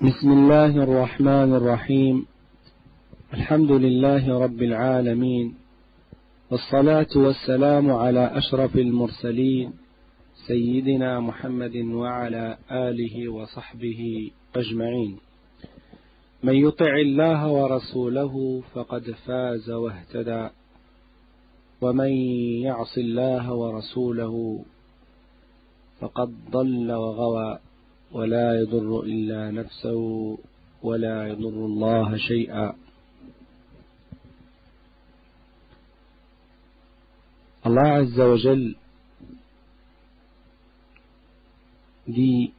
بسم الله الرحمن الرحيم. الحمد لله رب العالمين، والصلاة والسلام على أشرف المرسلين سيدنا محمد وعلى آله وصحبه أجمعين. من يطع الله ورسوله فقد فاز واهتدى، ومن يعص الله ورسوله فقد ضل وغوى، ولا يضر إلا نفسه ولا يضر الله شيئا. Allah Azza wa Jal dit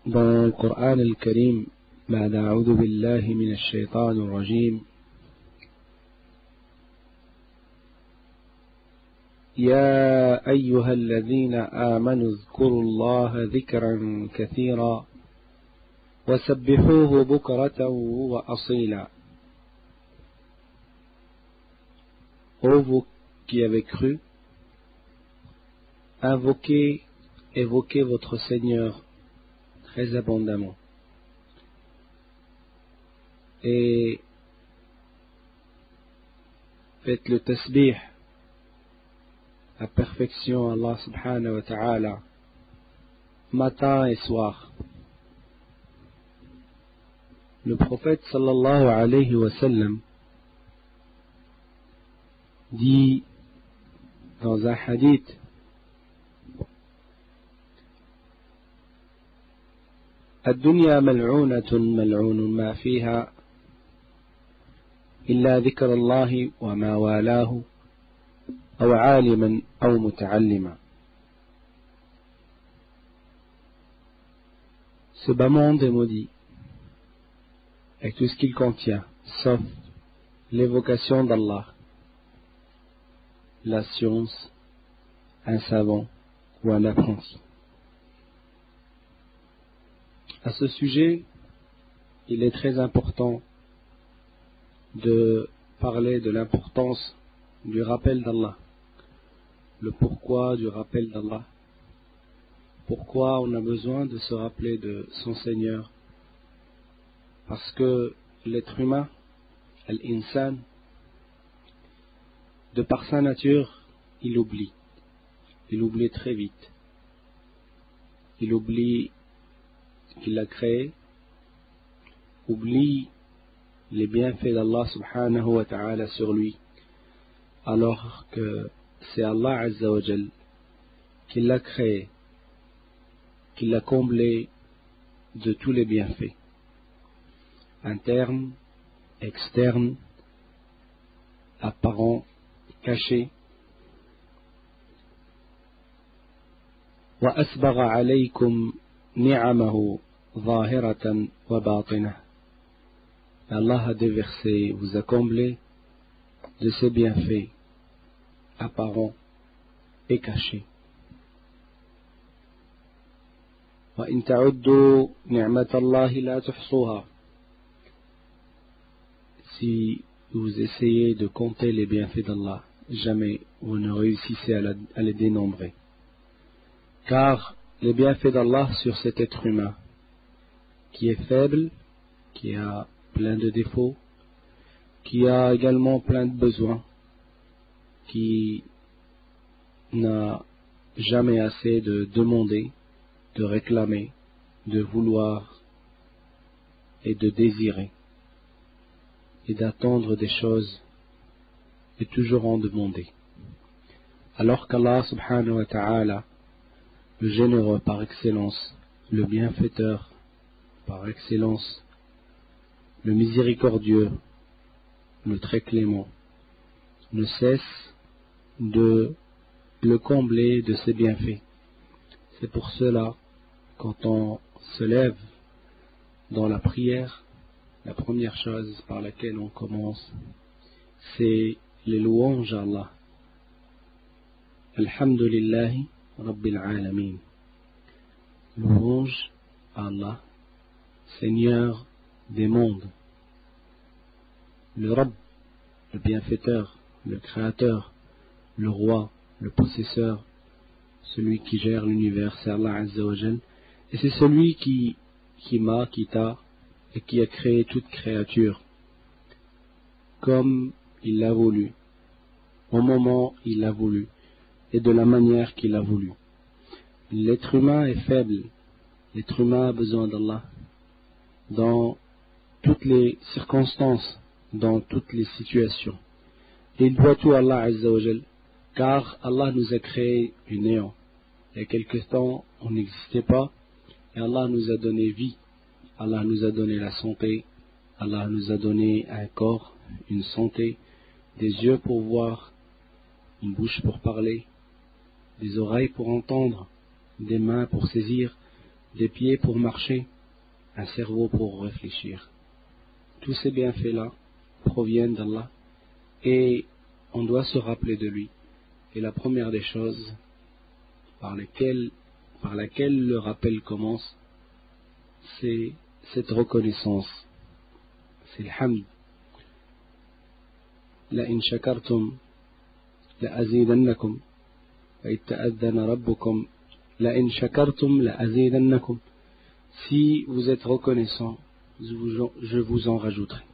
dans le Coran al-Karim: بعد أعوذ بالله من الشيطان الرجيم يا أيها الذين آمنوا اذكروا الله ذكرا كثيرا وسبحوه بكرة وأصيلا. Ô vous qui avez cru, évoquez votre Seigneur très abondamment et faites le tasbih à perfection Allah subhanahu wa ta'ala matin et soir. Le prophète sallallahu alayhi wa sallam dit dans un hadith: الدنيا ملعونة ملعون ما فيها إلا ذكر الله وما والاه أو عالما أو متعلما. Ce bas monde est maudit avec tout ce qu'il contient, sauf l'évocation d'Allah, la science, un savant ou un apprenti. À ce sujet, il est très important de parler de l'importance du rappel d'Allah, le pourquoi du rappel d'Allah, pourquoi on a besoin de se rappeler de son Seigneur, parce que l'être humain, al-insan, de par sa nature, il oublie très vite, il oublie qu'il l'a créé, oublie les bienfaits d'Allah subhanahu wa ta'ala sur lui, alors que c'est Allah Azza wa Jal qui l'a créé, qui l'a comblé de tous les bienfaits, internes, externes, apparents, cachés. Wa asbagha alaykum ni'amahu zahiratan wa batinah. Allah a déversé, vous a comblé de ses bienfaits apparents et cachés. Wa in ta'uddu ni'matallahi la tuhsuha. Si vous essayez de compter les bienfaits d'Allah, jamais vous ne réussissez à les dénombrer. Car les bienfaits d'Allah sur cet être humain, qui est faible, qui a plein de défauts, qui a également plein de besoins, qui n'a jamais assez de demander, de réclamer, de vouloir et de désirer, et d'attendre des choses et toujours en demander. Alors qu'Allah subhanahu wa ta'ala, le généreux par excellence, le bienfaiteur par excellence, le miséricordieux, le très clément, ne cesse de le combler de ses bienfaits. C'est pour cela, quand on se lève dans la prière, la première chose par laquelle on commence, c'est les louanges à Allah. Alhamdulillahi Rabbil Alamin. Louange à Allah, Seigneur des mondes. Le Rabb, le bienfaiteur, le créateur, le roi, le possesseur, celui qui gère l'univers, c'est Allah Azza wa Jal. Et c'est celui qui m'a, qui t'a et qui a créé toute créature comme il l'a voulu, au moment où il l'a voulu et de la manière qu'il a voulu. L'être humain est faible, l'être humain a besoin d'Allah dans toutes les circonstances, dans toutes les situations. Et il doit tout à Allah Azza wa Jal, car Allah nous a créé du néant. Il y a quelque temps, on n'existait pas, et Allah nous a donné vie, Allah nous a donné la santé, Allah nous a donné un corps, une santé, des yeux pour voir, une bouche pour parler, des oreilles pour entendre, des mains pour saisir, des pieds pour marcher, un cerveau pour réfléchir. Tous ces bienfaits-là proviennent d'Allah et on doit se rappeler de lui. Et la première des choses par laquelle le rappel commence, c'est cette reconnaissance, c'est le hamd. La in shakartum la azidannakum wa itta'adhana rabbukum la in shakartum la azidannakum. Si vous êtes reconnaissant, je vous en rajouterai.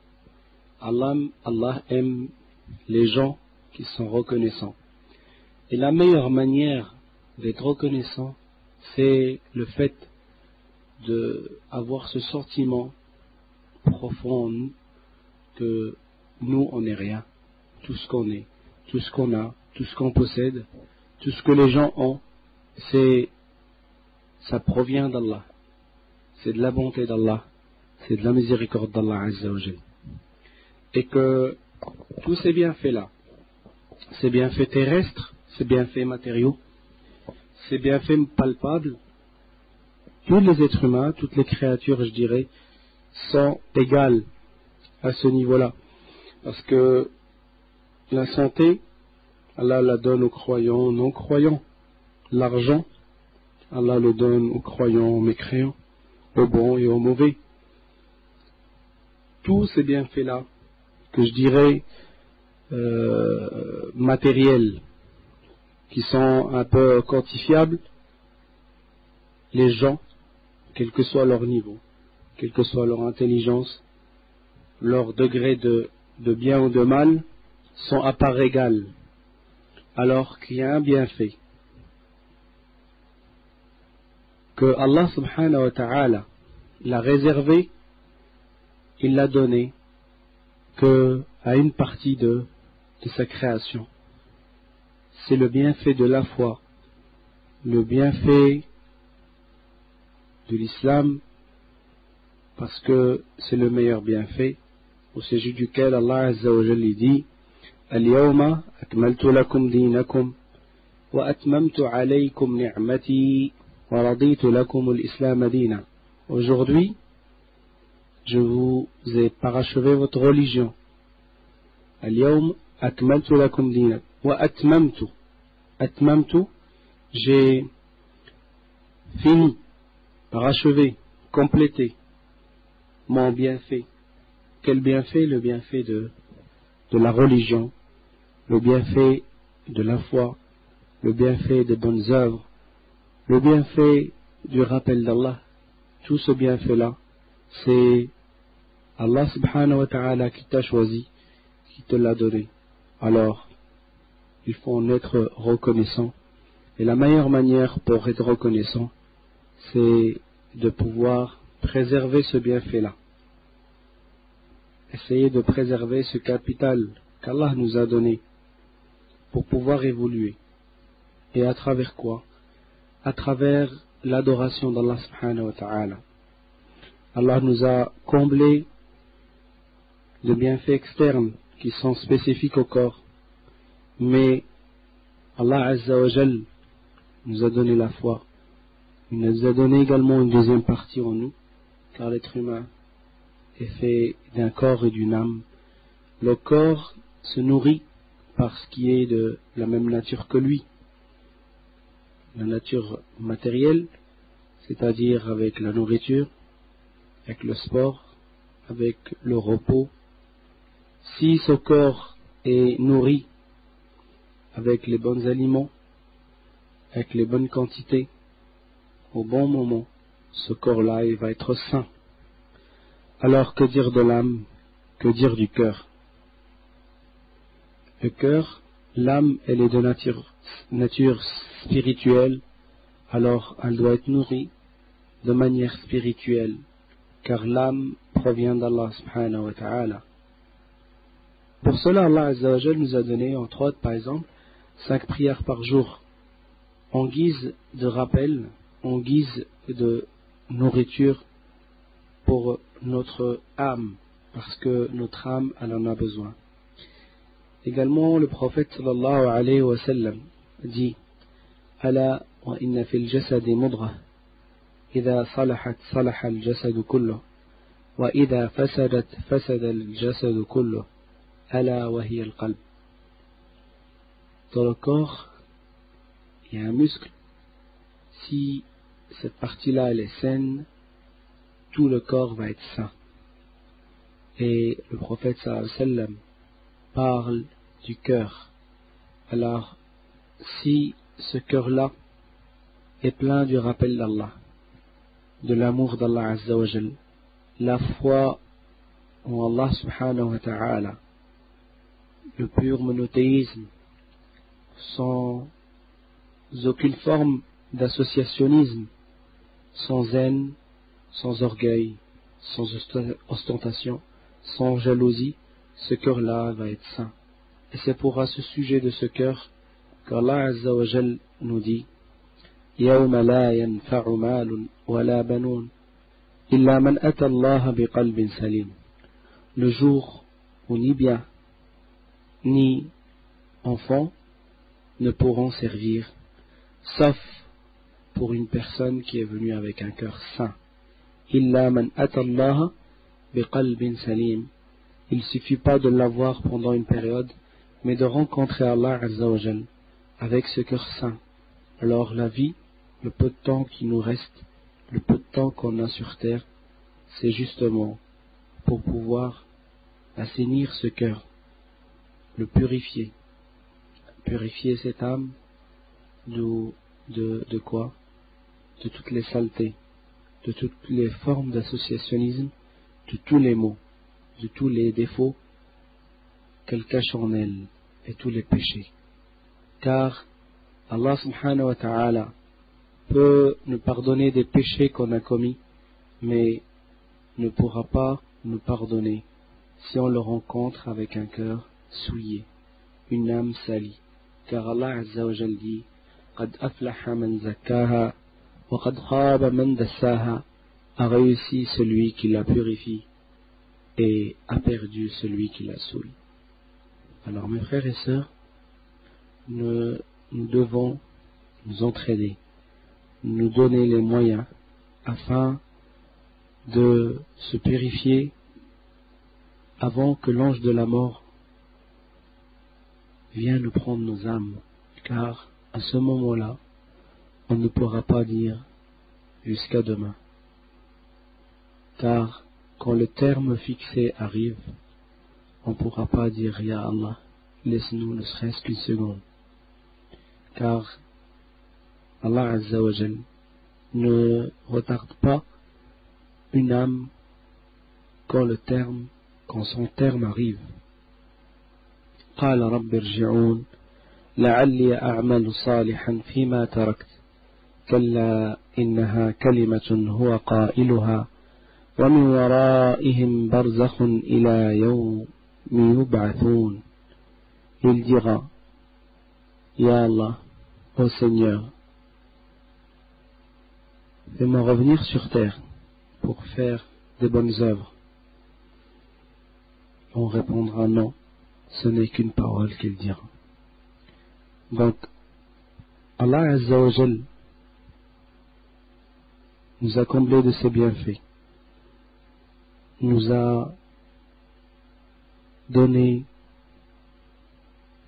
Allah aime les gens qui sont reconnaissants. Et la meilleure manière d'être reconnaissant, c'est le fait d'avoir ce sentiment profond en nous que nous, on n'est rien. Tout ce qu'on est, tout ce qu'on a, tout ce qu'on possède, tout ce que les gens ont, ça provient d'Allah. C'est de la bonté d'Allah, c'est de la miséricorde d'Allah Azza wa Jal. Et que tous ces bienfaits-là, ces bienfaits terrestres, ces bienfaits matériaux, ces bienfaits palpables, tous les êtres humains, toutes les créatures, je dirais, sont égales à ce niveau-là. Parce que la santé, Allah la donne aux croyants, aux non-croyants. L'argent, Allah le donne aux croyants, aux mécréants, aux bons et aux mauvais. Tous ces bienfaits-là, que je dirais matériels, qui sont un peu quantifiables, les gens, quel que soit leur niveau, quelle que soit leur intelligence, leur degré de bien ou de mal, sont à part égale, alors qu'il y a un bienfait que Allah subhanahu wa ta'ala l'a réservé, il l'a donné que à une partie de sa création. C'est le bienfait de la foi, le bienfait de l'islam, parce que c'est le meilleur bienfait, au sujet duquel Allah Azza wa Jalla dit Al-yawma akmaltu lakum dinakum wa atmamtu alaykum ni'mati wa raditu lakum al-islam dina. Aujourd'hui, je vous ai parachevé votre religion. Al-yawma akmaltu lakum dinakum wa atmamtu, j'ai fini, parachevé, complété mon bienfait. Quel bienfait? Le bienfait de la religion, le bienfait de la foi, le bienfait des bonnes œuvres, le bienfait du rappel d'Allah. Tout ce bienfait-là, c'est Allah subhanahu wa ta'ala qui t'a choisi, qui te l'a donné. Alors, il faut en être reconnaissant. Et la meilleure manière pour être reconnaissant, c'est de pouvoir préserver ce bienfait-là. Essayer de préserver ce capital qu'Allah nous a donné pour pouvoir évoluer. Et à travers quoi? À travers l'adoration d'Allah subhanahu wa ta'ala. Allah nous a comblé de bienfaits externes qui sont spécifiques au corps. Mais Allah Azza wa Jal nous a donné la foi. Il nous a donné également une deuxième partie en nous, car l'être humain est fait d'un corps et d'une âme. Le corps se nourrit par ce qui est de la même nature que lui. La nature matérielle, c'est-à-dire avec la nourriture, avec le sport, avec le repos. Si ce corps est nourri avec les bons aliments, avec les bonnes quantités, au bon moment, ce corps-là, il va être sain. Alors que dire de l'âme? Que dire du cœur? Le cœur, l'âme, elle est de nature spirituelle, alors elle doit être nourrie de manière spirituelle, car l'âme provient d'Allah subhanahu wa ta'ala. Pour cela, Allah Azza wa Jal nous a donné, entre autres, par exemple, 5 prières par jour, en guise de rappel, en guise de nourriture pour notre âme, parce que notre âme, elle en a besoin. Également, le prophète sallallahu alayhi wa sallam dit: Ala wa inna fil jasadi mudghah, idha salahat salaha al jasadu kulluh, wa idha fasadat fasada al jasadu kulluh, ala wa hiya al qalb. Dans le corps, il y a un muscle. Si cette partie-là elle est saine, tout le corps va être sain. Et le prophète sallallahu alayhi wa sallam parle du cœur. Alors, si ce cœur-là est plein du rappel d'Allah, de l'amour d'Allah Azza wa Jal, la foi en Allah subhanahu wa ta'ala, le pur monothéisme, sans aucune forme d'associationnisme, sans haine, sans orgueil, sans ostentation, sans jalousie, ce cœur-là va être saint. Et c'est pour à ce sujet de ce cœur qu'Allah Azza wa Jal nous dit: يَوْمَ لَا يَنْفَعُ مَالٌ وَلَا بَنُونَ إِلَّا مَنْ أَتَى اللَّهَ بِقَلْبٍ سَلِيمٍ. Le jour où ni bien, ni enfants ne pourront servir, sauf pour une personne qui est venue avec un cœur saint. إِلَّا مَنْ أَتَى اللَّهَ بِقَلْبٍ سَلِيمٍ. Il ne suffit pas de l'avoir pendant une période, mais de rencontrer Allah Azza wa Jal avec ce cœur saint. Alors la vie, le peu de temps qui nous reste, le peu de temps qu'on a sur terre, c'est justement pour pouvoir assainir ce cœur, le purifier. Purifier cette âme de quoi? De toutes les saletés, de toutes les formes d'associationnisme, de tous les maux, de tous les défauts qu'elle cache en elle et tous les péchés. Car Allah subhanahu wa ta'ala peut nous pardonner des péchés qu'on a commis, mais ne pourra pas nous pardonner si on le rencontre avec un cœur souillé, une âme salie. Car Allah Azza wa Jal dit: قَدْ أَفْلَحَ مَنْ زَكَّاهَا وَقَدْ خَابَ مَنْ دَسَّاهَا. A réussi celui qui la purifie et a perdu celui qui la souille. Alors mes frères et sœurs, nous devons nous entraider, nous donner les moyens afin de se purifier avant que l'ange de la mort vienne nous prendre nos âmes, car à ce moment-là, on ne pourra pas dire jusqu'à demain. Car quand le terme fixé arrive, on ne pourra pas dire Ya Allah, laisse-nous ne serait-ce qu'une seconde. Car Allah Azza wa Jal ne retarde pas une âme quand son terme arrive. قال رب ارجعون لعلي أعمل صالحا فيما تركت كلا إنها كلمة هو قائلها ومن ورائهم برزخ إلى يوم يبعثون. Il dira: Ya Allah, ô Seigneur, fais-moi revenir sur terre pour faire de bonnes œuvres. On répondra: non, ce n'est qu'une parole qu'il dira. Donc, Allah Azza wa Jal nous a comblé de ses bienfaits, nous a donné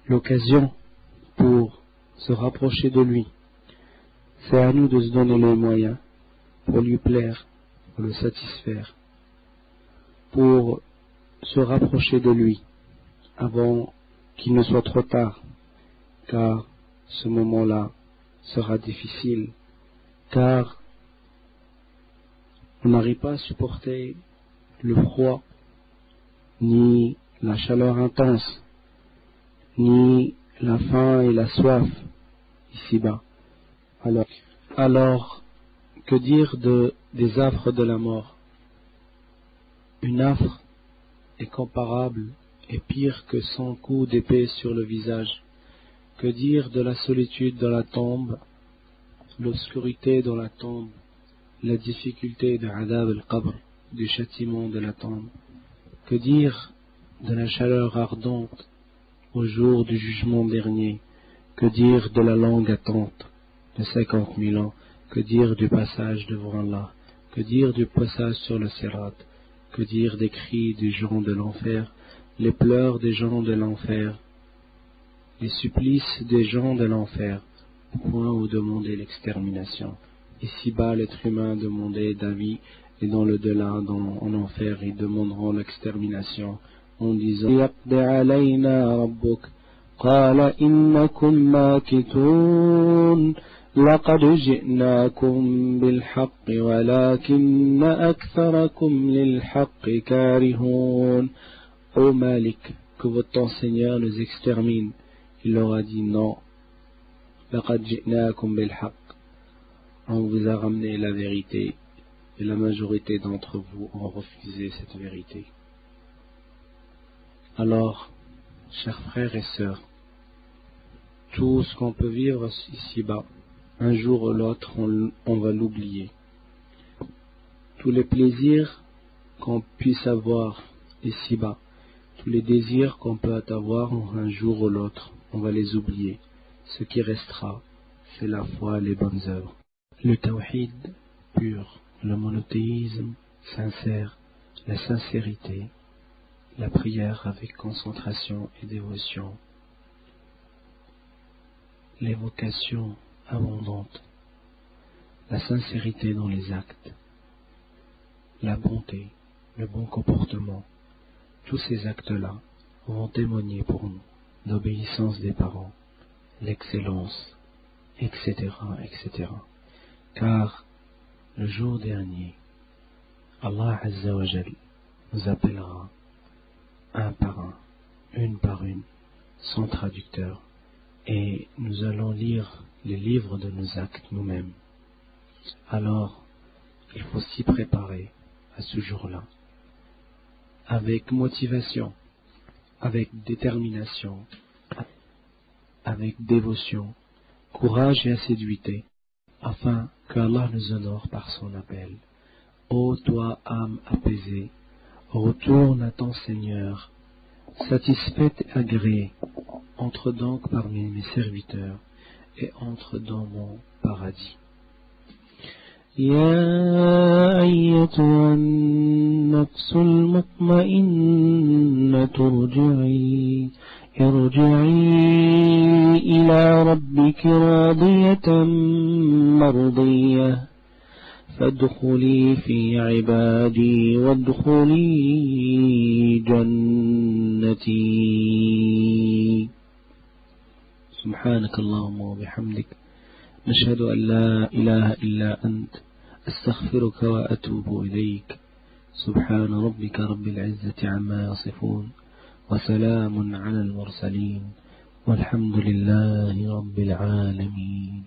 l'occasion pour se rapprocher de lui. C'est à nous de se donner les moyens pour lui plaire, pour le satisfaire, pour se rapprocher de lui avant qu'il ne soit trop tard, car ce moment-là sera difficile, car on n'arrive pas à supporter le froid, ni la chaleur intense, ni la faim et la soif ici-bas. Alors, que dire des affres de la mort? Une affre est comparable et pire que 100 coups d'épée sur le visage. Que dire de la solitude dans la tombe, l'obscurité dans la tombe, la difficulté de Adab al-Qabr, du châtiment de la tombe? Que dire de la chaleur ardente au jour du jugement dernier? Que dire de la longue attente de 50 000 ans? Que dire du passage devant Allah? Que dire du passage sur le Sirat? Que dire des cris des gens de l'enfer, les pleurs des gens de l'enfer, les supplices des gens de l'enfer, au point où demander l'extermination? Ici-bas, l'être humain demandait d'avis, et dans le delà, en enfer, ils demanderont l'extermination en disant Yaqdi alayna rabbuk, qala innakum makithun, laqad ji'nakum bilhaqq walakinna aktharakum lilhaqq karihun. Ô Malik, que votre Seigneur nous extermine. Il leur a dit non. Laqad ji'nakum bilhaqq. On vous a ramené la vérité, et la majorité d'entre vous ont refusé cette vérité. Alors, chers frères et sœurs, tout ce qu'on peut vivre ici-bas, un jour ou l'autre, on va l'oublier. Tous les plaisirs qu'on puisse avoir ici-bas, tous les désirs qu'on peut avoir un jour ou l'autre, on va les oublier. Ce qui restera, c'est la foi, les bonnes œuvres. Le tawhid pur, le monothéisme sincère, la sincérité, la prière avec concentration et dévotion, l'évocation abondante, la sincérité dans les actes, la bonté, le bon comportement, tous ces actes-là vont témoigner pour nous l'obéissance des parents, l'excellence, etc., etc. Car le jour dernier, Allah Azza wa Jal nous appellera un par un, une par une, sans traducteur, et nous allons lire les livres de nos actes nous-mêmes. Alors, il faut s'y préparer à ce jour-là, avec motivation, avec détermination, avec dévotion, courage et assiduité, afin qu'Allah nous honore par son appel. Ô toi, âme apaisée, retourne à ton Seigneur, satisfaite et agréée, entre donc parmi mes serviteurs et entre dans mon paradis. يا أيتها النفس المطمئنة ارجعي إلى ربك راضية مرضية فادخلي في عبادي وادخلي جنتي. سبحانك اللهم وبحمدك نشهد أن لا إله إلا أنت أستغفرك وأتوب إليك. سبحان ربك رب العزة عما يصفون وسلام على المرسلين والحمد لله رب العالمين.